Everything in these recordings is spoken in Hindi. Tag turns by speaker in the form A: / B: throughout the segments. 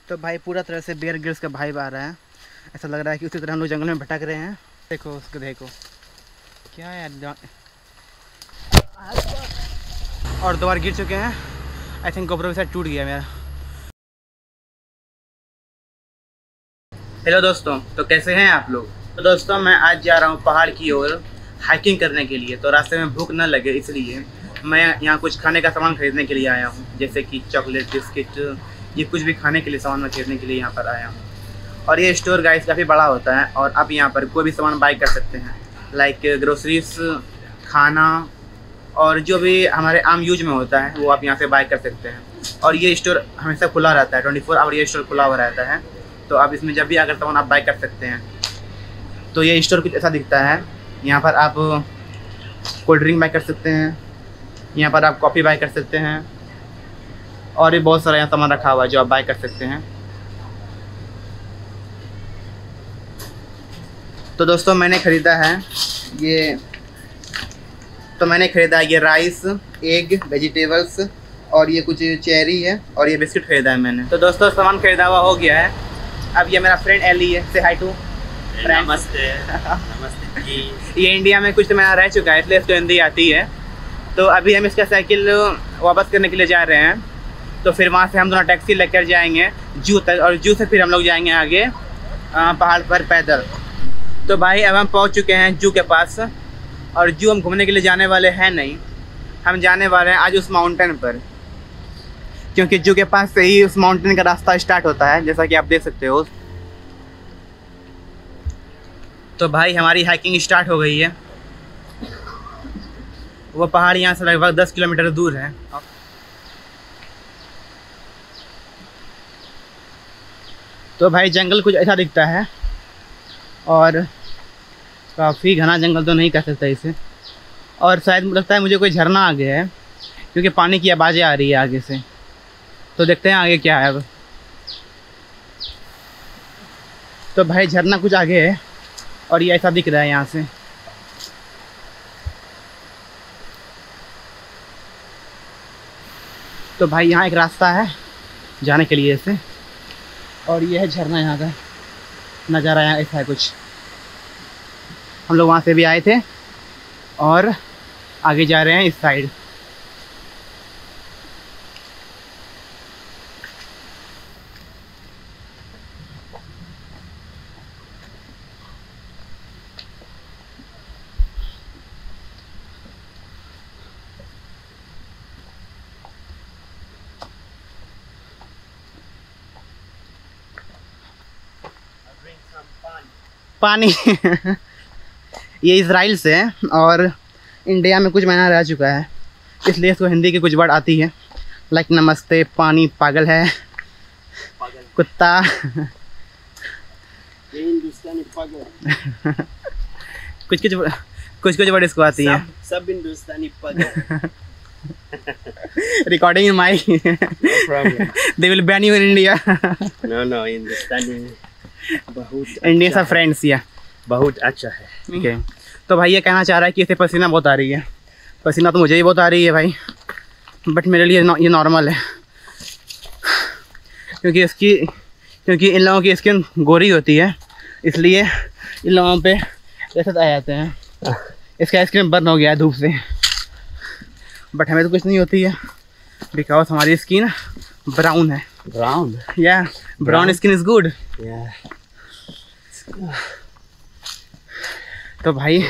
A: तो भाई पूरा तरह से बेयर ग्रिल्स का भाई आ रहा है। ऐसा लग रहा है कि उसी तरह हम लोग जंगल में भटक रहे हैं। देखो उसको, देखो क्या है यार। और 2 बार गिर चुके हैं। आई थिंक गोप्रो साइड टूट गया मेरा। हेलो दोस्तों, तो कैसे हैं आप लोग। तो दोस्तों मैं आज जा रहा हूँ पहाड़ की ओर हाइकिंग करने के लिए। तो रास्ते में भूख न लगे इसलिए मैं यहाँ कुछ खाने का सामान खरीदने के लिए आया हूँ, जैसे कि चॉकलेट, बिस्किट, ये कुछ भी खाने के लिए सामान मैं खरीदने के लिए यहाँ पर आया हूँ। और ये स्टोर गाइस काफ़ी बड़ा होता है और आप यहाँ पर कोई भी सामान बाई कर सकते हैं, लाइक ग्रोसरीज, खाना और जो भी हमारे आम यूज में होता है वो आप यहाँ से बाई कर सकते हैं। और ये स्टोर हमेशा खुला रहता है, 24 आवर ये स्टोर खुला हुआ रहता है। तो आप इसमें जब भी आकर सामान आप बाई कर सकते हैं। तो ये स्टोर कुछ ऐसा दिखता है। यहाँ पर आप कोल्ड ड्रिंक बाई कर सकते हैं, यहाँ पर आप कॉफ़ी बाई कर सकते हैं और भी बहुत सारा यहाँ सामान रखा हुआ है जो आप बाई कर सकते हैं। तो दोस्तों मैंने ख़रीदा है ये राइस, एग, वेजिटेबल्स और ये कुछ चेरी है और ये बिस्किट ख़रीदा है मैंने। तो दोस्तों सामान ख़रीदा हुआ हो गया है। अब ये मेरा फ्रेंड एली है, से हाय टू।
B: नमस्ते। नमस्ते जी।
A: ये इंडिया में कुछ तो महीना रह चुका है इसलिए इसको हिंदी आती है। तो अभी हम इसका साइकिल वापस करने के लिए जा रहे हैं। तो फिर वहाँ से हम दोनों टैक्सी लेकर जाएंगे जू तक और जू से फिर हम लोग जाएंगे आगे पहाड़ पर पैदल। तो भाई अब हम पहुँच चुके हैं जू के पास और जू हम घूमने के लिए जाने वाले हैं नहीं, हम जाने वाले हैं आज उस माउंटेन पर, क्योंकि जू के पास से ही उस माउंटेन का रास्ता स्टार्ट होता है, जैसा कि आप देख सकते हो। तो भाई हमारी हाइकिंग स्टार्ट हो गई है। वो पहाड़ यहाँ से लगभग 10 किलोमीटर दूर है। तो भाई जंगल कुछ ऐसा दिखता है और काफ़ी घना जंगल तो नहीं कह सकता इसे। और शायद लगता है मुझे कोई झरना आ गया है, क्योंकि पानी की आवाज़ें आ रही है आगे से। तो देखते हैं आगे क्या है अब। तो भाई झरना कुछ आगे है और ये ऐसा दिख रहा है यहाँ से। तो भाई यहाँ एक रास्ता है जाने के लिए ऐसे, और ये है झरना। यहाँ का नज़ारा यहाँ ऐसा है कुछ। हम लोग वहाँ से भी आए थे और आगे जा रहे हैं इस साइड। पानी ये इज़राइल से है और इंडिया में कुछ महीना रह चुका है, इसलिए इसको हिंदी की कुछ वर्ड आती है, लाइक नमस्ते, पानी, पागल है,
B: पागल।
A: कुत्ता।
B: ये हिंदुस्तानी पागल।
A: कुछ वर्ड इसको आती है।
B: सब हिंदुस्तानी पागल।
A: Recording in my they will ban you in India.
B: No हिंदुस्तानी बहुत
A: इंडियन सब फ्रेंड्स या
B: बहुत अच्छा है।
A: ठीक है। तो भाई ये कहना चाह रहा है कि इसे पसीना बहुत आ रही है। पसीना तो मुझे ही बहुत आ रही है भाई, बट मेरे लिए ये नॉर्मल है, क्योंकि इन लोगों की स्किन गोरी होती है, इसलिए इन लोगों पे ऐसे आ जाते हैं। इसका स्किन बर्न हो गया है धूप से, बट हमें तो कुछ नहीं होती है बिकॉज हमारी स्किन ब्राउन है।
B: ब्राउन
A: या ब्राउन स्किन इज गुड। तो भाई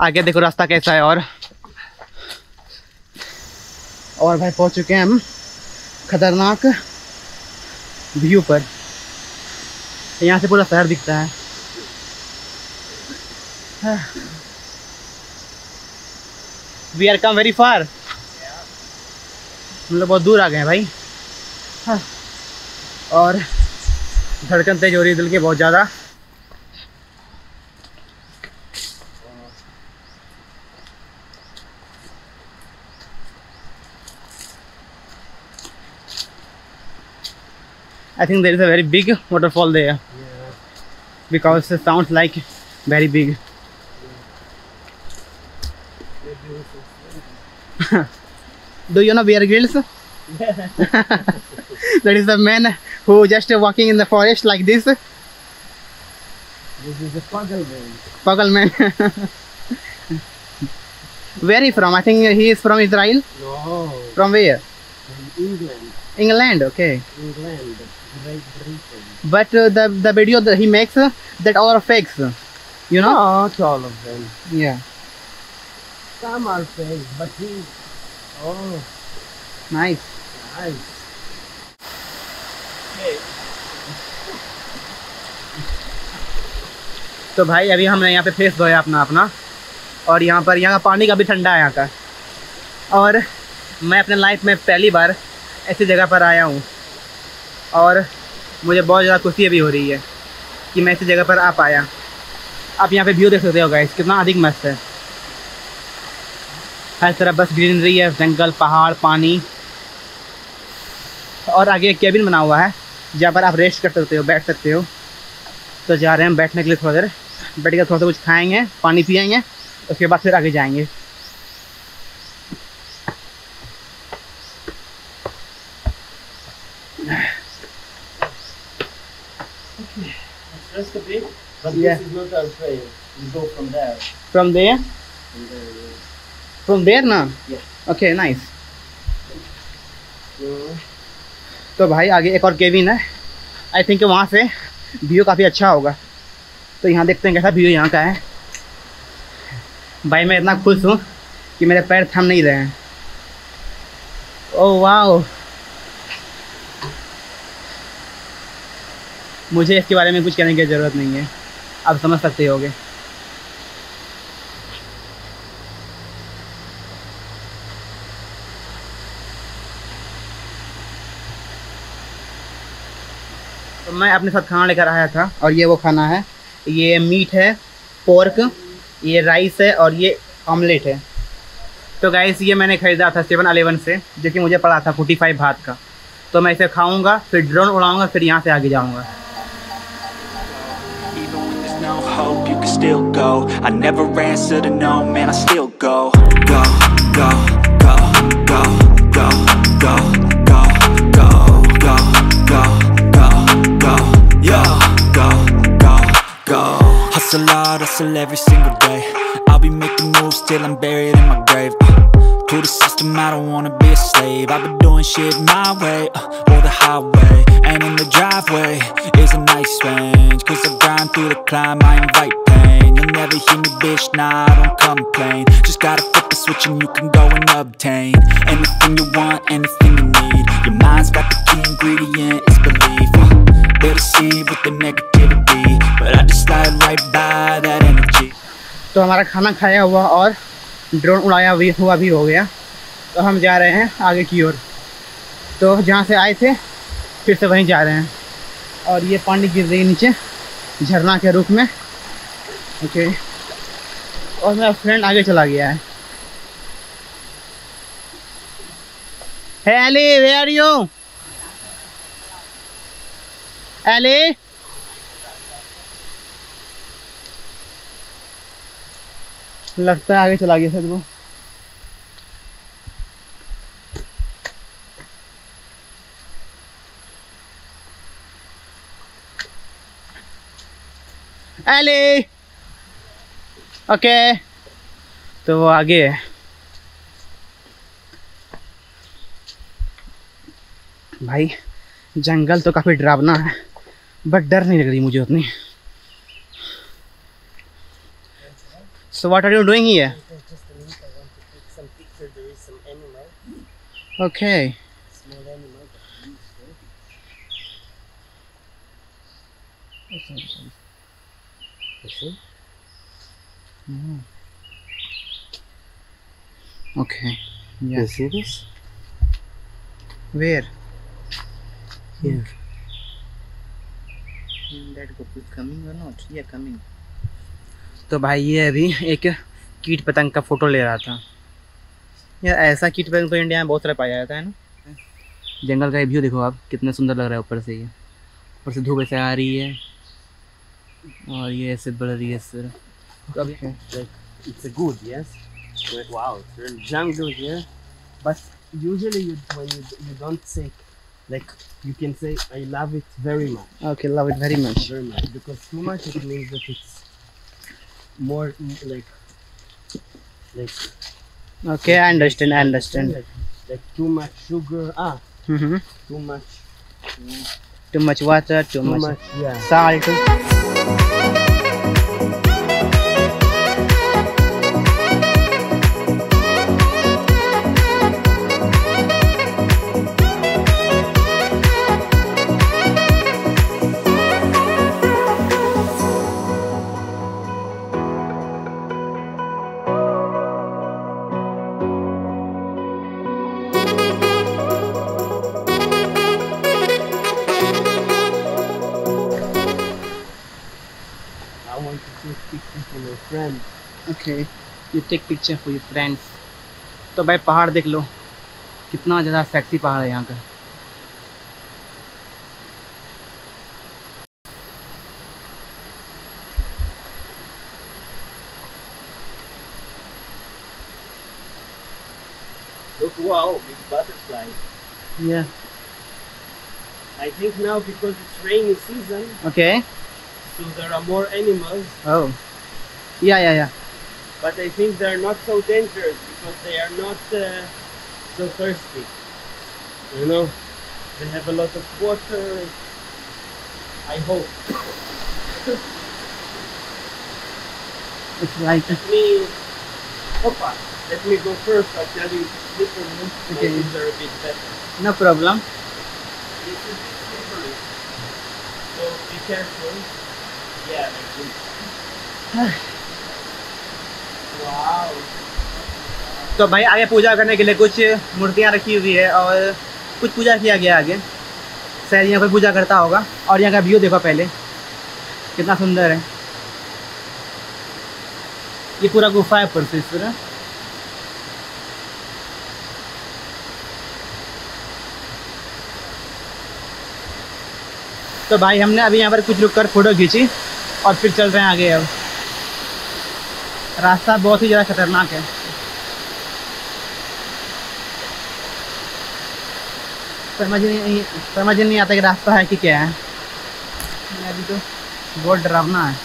A: आगे देखो रास्ता कैसा है। और भाई पहुंच चुके हैं हम खतरनाक व्यू पर। यहाँ से पूरा शहर दिखता है। We are come very far. हम लोग बहुत दूर आ गए हैं भाई। और धड़कन तेज हो रही है दिल की बहुत ज़्यादा। I think there is a very big waterfall there.
B: Yeah.
A: Because it sounds like very big. Do you know Bear Grylls? That is the man who just walking in the forest like this.
B: This is a Pagal man.
A: Pagal man. Where he from? I think he is from Israel.
B: No.
A: From where?
B: From England.
A: England. Okay.
B: England. Great Britain.
A: But the video that he makes, that all are fakes. You know?
B: Not all of them.
A: Yeah.
B: Some are fake, but he. Oh,
A: Nice.
B: nice.
A: तो भाई अभी हमने यहाँ पे फेस धोया अपना और यहाँ का पानी काफ़ी ठंडा है यहाँ का। और मैं अपने लाइफ में पहली बार ऐसी जगह पर आया हूँ और मुझे बहुत ज़्यादा खुशी भी हो रही है कि मैं ऐसी जगह पर आ पाया। आप यहाँ पे व्यू देख सकते हो गाइस, कितना अधिक मस्त है। हर तरफ बस ग्रीनरी है, जंगल, पहाड़, पानी। और आगे एक केबिन बना हुआ है जहाँ पर आप रेस्ट कर सकते हो, बैठ सकते हो। तो जा रहे हैं बैठने के लिए, थोड़ा देर बैठ कर थोड़ा सा कुछ खाएंगे, पानी पिएंगे, उसके बाद फिर आगे जाएंगे।
B: Just a bit, but
A: Yeah.
B: this is not our trail. We go from there.
A: From there?
B: From there, yeah.
A: From there ना?
B: Yeah.
A: Okay, nice.
B: So,
A: तो भाई आगे एक और केबिन है, आई थिंक वहाँ से व्यू काफ़ी अच्छा होगा। तो यहाँ देखते हैं कैसा व्यू यहाँ का है। भाई मैं इतना खुश हूँ कि मेरे पैर थम नहीं रहे हैं। ओह वाह, मुझे इसके बारे में कुछ कहने की ज़रूरत नहीं है, आप समझ सकते होगे। तो मैं अपने साथ खाना लेकर आया था और ये वो खाना है। ये मीट है, पोर्क, ये राइस है और ये ऑमलेट है। तो गाइस ये मैंने ख़रीदा था 7-Eleven से, जो कि मुझे पड़ा था 45 बात का। तो मैं इसे खाऊंगा, फिर ड्रोन उड़ाऊंगा, फिर यहाँ से आगे जाऊंगा।
C: Even when there's no hope, you can still go. I never answer to no, man, I still go. Go, go, go, go, go, go, go, go, go, go, go, go, yo, go, go, go. Hustle hard, hustle every single day. I'll be making moves till I'm buried in my grave. To the system, I don't wanna be a slave. I've been doing shit my way, or the highway. And in the driveway is a nice range, cause I grind through the climb, I invite pain. You'll never hear me, bitch, nah, I don't complain. Just gotta flip the switch and you can go and obtain anything you want, anything you need. Your mind's got the key ingredient, it's belief. They'll deceive with the negativity, but I just slide right by that energy.
A: तो हमारा खाना खाया हुआ और ड्रोन उड़ाया हुआ भी हो गया। तो हम जा रहे हैं आगे की ओर। तो जहाँ से आए थे फिर से वहीं जा रहे हैं। और ये पानी गिर रही है नीचे झरना के रूप में। ओके, और मेरा फ्रेंड आगे चला गया है। Hey Ali, where are you? Ali? लगता है आगे चला गया सर वो। एली, ओके, तो वो आगे है। भाई जंगल तो काफ़ी डरावना है, बट डर नहीं लग रही मुझे उतनी। So what are you doing here?
B: just a minute, I want to take some picture. There is some animal,
A: Okay.
B: small animal. You see?
A: Okay.
B: You
A: Yeah.
B: see this?
A: Where?
B: Here.
A: That group is coming or not? Yeah, coming. तो भाई ये अभी एक कीट पतंग का फोटो ले रहा था। यार ऐसा कीट पतंग तो इंडिया में बहुत सारा पाया जाता है ना। जंगल का ये व्यू देखो आप, कितना सुंदर लग रहा है ऊपर से। ये ऊपर से धूप ऐसे आ रही है और ये ऐसे बढ़ रही है सर। तो अभी
B: Like it's a good, yes. Wow, it's real jungle here. But usually when you don't take like you can say I love it very much.
A: Okay, love it very much.
B: Very much, because too much it means that it's more like
A: Okay, I understand. I understand.
B: like too much sugar.
A: Mm-hmm.
B: Too much.
A: Too much water, too
B: Too
A: much
B: much. Yeah.
A: salt.
B: I want to take pictures for my friend.
A: Okay, you take picture for your friends. तो भाई पहाड़ देख लो, कितना ज़्यादा सेक्सी पहाड़ है यहाँ का.
B: Look, wow, big butterfly.
A: Yeah.
B: I think now because it's rainy season,
A: Okay.
B: so there are more animals.
A: Oh. Yeah.
B: But I think they're not so dangerous because they are not so thirsty. You know, they have a lot of water. I hope.
A: It's like
B: Let me go first. I'll tell you slippery.
A: Okay.
B: Maybe they're a bit better.
A: no problem.
B: This is slippery. So be careful. Yeah, like this. Wow.
A: तो भाई आगे पूजा करने के लिए कुछ मूर्तियाँ रखी हुई है और कुछ पूजा किया गया आगे. शायद यहाँ पे पूजा करता होगा. और यहाँ का व्यू देखो पहले, कितना सुंदर है. ये पूरा गुफा है ऊपर से इस पूरा. तो भाई हमने अभी यहाँ पर कुछ रुक कर फोटो खींची और फिर चल रहे हैं आगे. अब रास्ता बहुत ही ज़्यादा खतरनाक है. समझ नहीं आता कि रास्ता है कि क्या है. अभी तो बहुत डरावना है.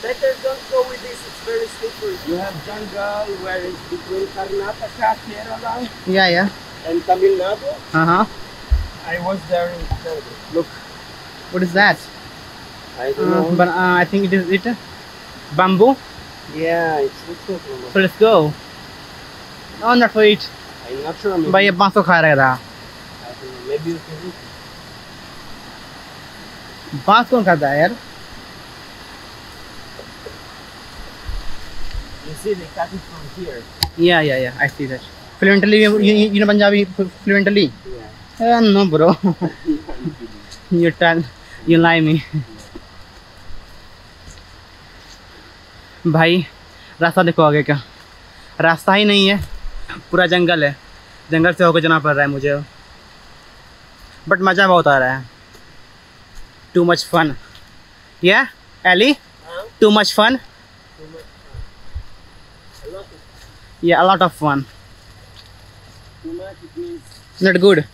B: Better don't go with this, it's very slippery. You have jungle where it's between Karnataka, Kerala
A: या
B: and Tamil Nadu.
A: हाँ.
B: I was there in Kerala. Look,
A: What is that?
B: I don't know.
A: But I think it is bamboo.
B: Yeah, it's looks like one.
A: So let's go. No, not for it.
B: I'm not sure. Maybe,
A: भाई ये 500 खा रहा था.
B: I don't know. Maybe you can eat.
A: बांस कौन खाता है यार?
B: You see, they cut it from here.
A: Yeah. I see that. Fluently, you know Punjabi fluently?
B: Yeah.
A: No, bro. You lie me. भाई रास्ता देखो आगे का. रास्ता ही नहीं है, पूरा जंगल है. जंगल से होकर जाना पड़ रहा है मुझे. बट मज़ा बहुत आ रहा है. Too much fun. Yeah, Ellie?
B: Huh?
A: Too much fun?
B: Too much fun. A lot of
A: Yeah, a lot of fun.
B: too much. It means
A: Not good.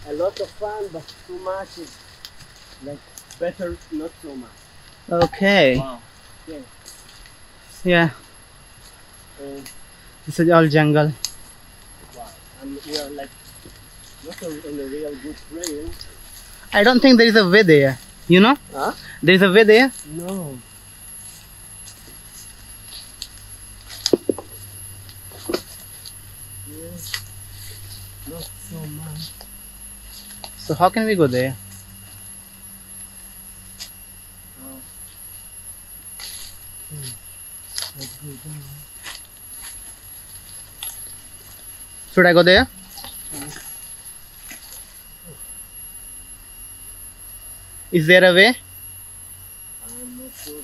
B: a lot of fun, but too much is like better not so much.
A: Okay.
B: Wow. Okay.
A: Yeah,
B: Uh,
A: this is all jungle.
B: wow. And we are like not on a real good trail.
A: I don't think there is a way there. You know?
B: Huh?
A: There is a way there.
B: No. Yes. Not so much.
A: So how can we go there?
B: Oh. Let's go down.
A: Should I go there? Is there a way?
B: I'm not sure.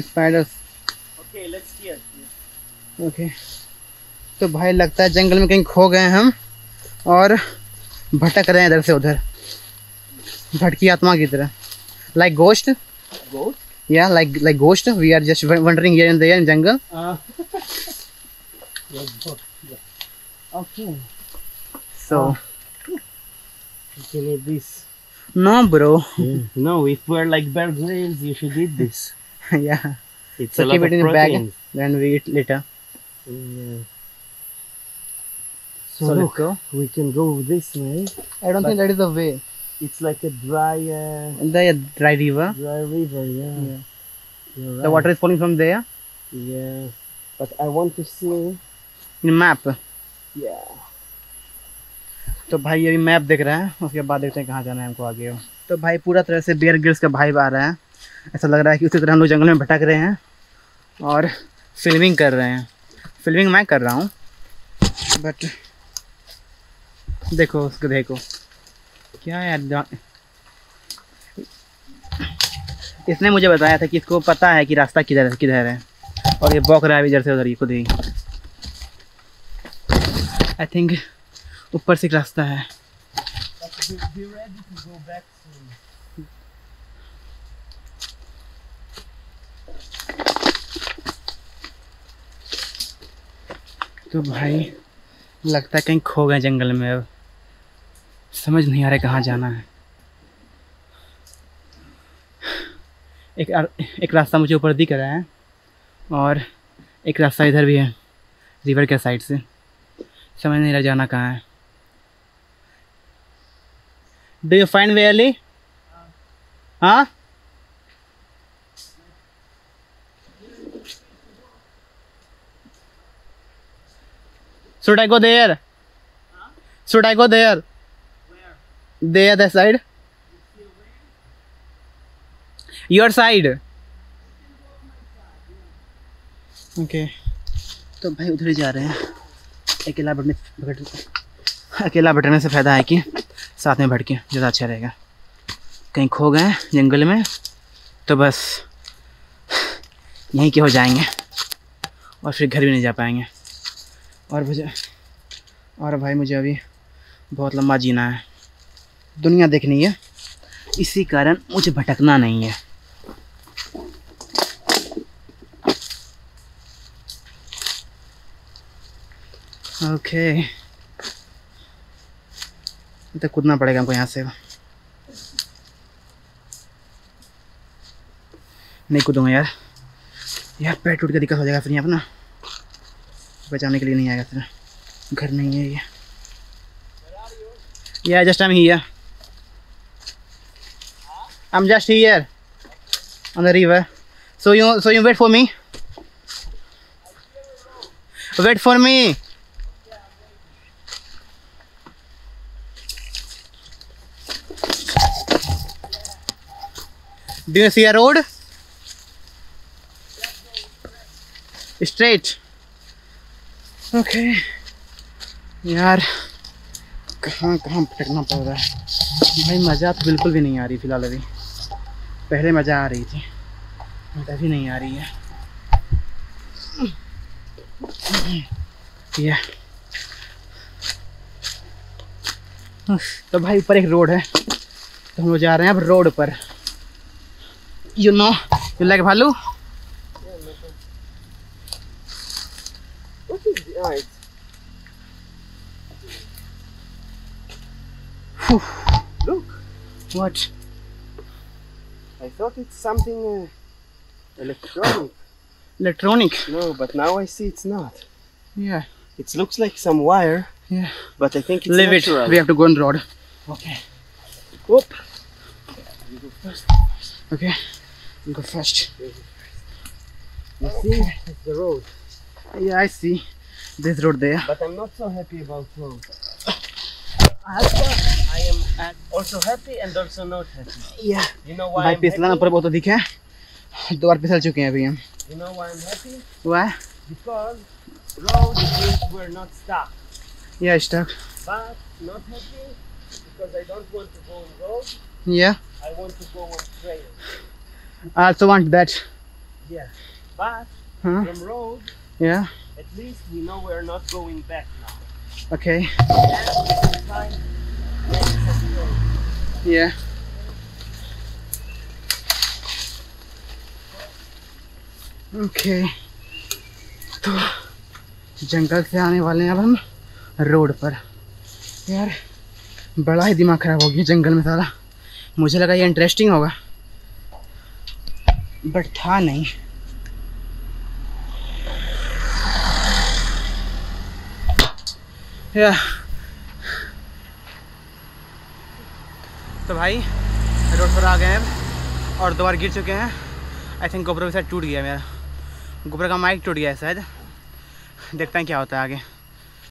A: Spiders.
B: Okay, let's hear.
A: Okay तो भाई लगता है जंगल में कहीं खो गए हम और भटक रहे हैं इधर से उधर, भटकी आत्मा की तरह, like ghost.
B: Goat?
A: Yeah, like ghost. We are just wandering here and there in jungle.
B: Yes, goat. Yeah. Okay.
A: So
B: You can eat this.
A: no, bro.
B: No, if we're like Bear Grylls, you should eat this.
A: Yeah.
B: It's
A: So
B: a lot
A: keep
B: of
A: it in the bag,
B: proteins.
A: then we eat later.
B: Yeah.
A: So
B: So
A: let's
B: look,
A: go.
B: we can go this way.
A: I don't think that is the way.
B: It's like a dry
A: The dry river.
B: river. Yeah.
A: Yeah.
B: You're right.
A: The water is falling from there
B: Yeah. But I want to see.
A: in map.
B: Yeah.
A: तो भाई अभी मैप देख रहा है, उसके बाद देखते हैं कहाँ जाना है हमको आगे। तो भाई पूरा तरह से बेयर ग्रिल्स का भाई आ रहा है, ऐसा लग रहा है कि उसी तरह हम लोग जंगल में भटक रहे हैं और फिल्मिंग कर रहे हैं। फिल्मिंग मैं कर रहा हूँ बट देखो उसको, देखो क्या यार, इसने मुझे बताया था कि इसको पता है कि रास्ता किधर किधर है और ये बौक रहा है इधर से उधर ही खुद ही। आई थिंक ऊपर से एक रास्ता है।
B: But be ready to go back soon.
A: तो भाई लगता है कहीं खो गए जंगल में, अब समझ नहीं आ रहा कहाँ जाना है। एक रास्ता मुझे ऊपर दिख रहा है और एक रास्ता इधर भी है रिवर के साइड से, समझ नहीं रहा जाना कहाँ है। Do you find way Ali? हाँ should I go there? Should I go there? There, that side. Your side. Okay. तो भाई उधर ही जा रहे हैं। अकेला भटकने से फ़ायदा है कि साथ में भटके ज़्यादा अच्छा रहेगा। कहीं खो गए जंगल में तो बस यहीं के हो जाएंगे और फिर घर भी नहीं जा पाएंगे। और भाई मुझे अभी बहुत लंबा जीना है, दुनिया देखनी है, इसी कारण मुझे भटकना नहीं है। ओके तो कूदना पड़ेगा हमको यहाँ से। नहीं कूदूँगा यार, पैर टूट के दिक्कत हो जाएगा फिर यहाँ पर ना, बचाने के लिए नहीं आएगा फिर। घर नहीं है ये। Yeah, just I'm here. I'm just here on the river. So you wait for me. Wait for me. Do you see a road? Straight. Okay. यार कहाँ भटकना पड़ रहा है भाई। मज़ा तो बिल्कुल भी नहीं आ रही फ़िलहाल अभी, पहले मज़ा आ रही थी बट अभी नहीं आ रही है। ये तो भाई ऊपर एक रोड है तो हम लोग जा रहे हैं अब रोड पर। यू लाइक भालू?
B: Look,
A: What?
B: I thought it's something electronic.
A: Electronic?
B: No, but now I see it's not.
A: Yeah.
B: It looks like some wire,
A: Yeah.
B: but I think it's
A: Leave
B: natural.
A: it. We have to go on road.
B: Okay. Whoop. You go first.
A: Okay. You go first.
B: You see, it's the road.
A: Yeah, I see this road there.
B: But I'm not so happy about road. I am also happy and also not happy.
A: Yeah.
B: You know why
A: भाई
B: I'm
A: फिसलना
B: happy?
A: ऊपर बहुत अधिक है, 2 बार फिसल चुके हैं अभी हम।
B: You know why I'm happy?
A: Why?
B: Because road means we're not stuck.
A: Yeah, stuck.
B: But not happy because I don't want to go on road.
A: Yeah.
B: I want to go on trail.
A: I also want that.
B: Yeah. But
A: Huh?
B: from road,
A: Yeah.
B: at least we know we're not going back now.
A: Okay.
B: And we can find next road.
A: Yeah. Okay. तो जंगल से आने वाले हैं अब हम रोड पर। यार बड़ा ही दिमाग खराब हो गया जंगल में साला। मुझे लगा ये इंटरेस्टिंग होगा बट था नहीं। या तो भाई रोड पर आ गए हैं और 2 बार गिर चुके हैं। आई थिंक गोप्रो भी शायद टूट गया, मेरा गोप्रो का माइक टूट गया है शायद। देखते हैं क्या होता है आगे।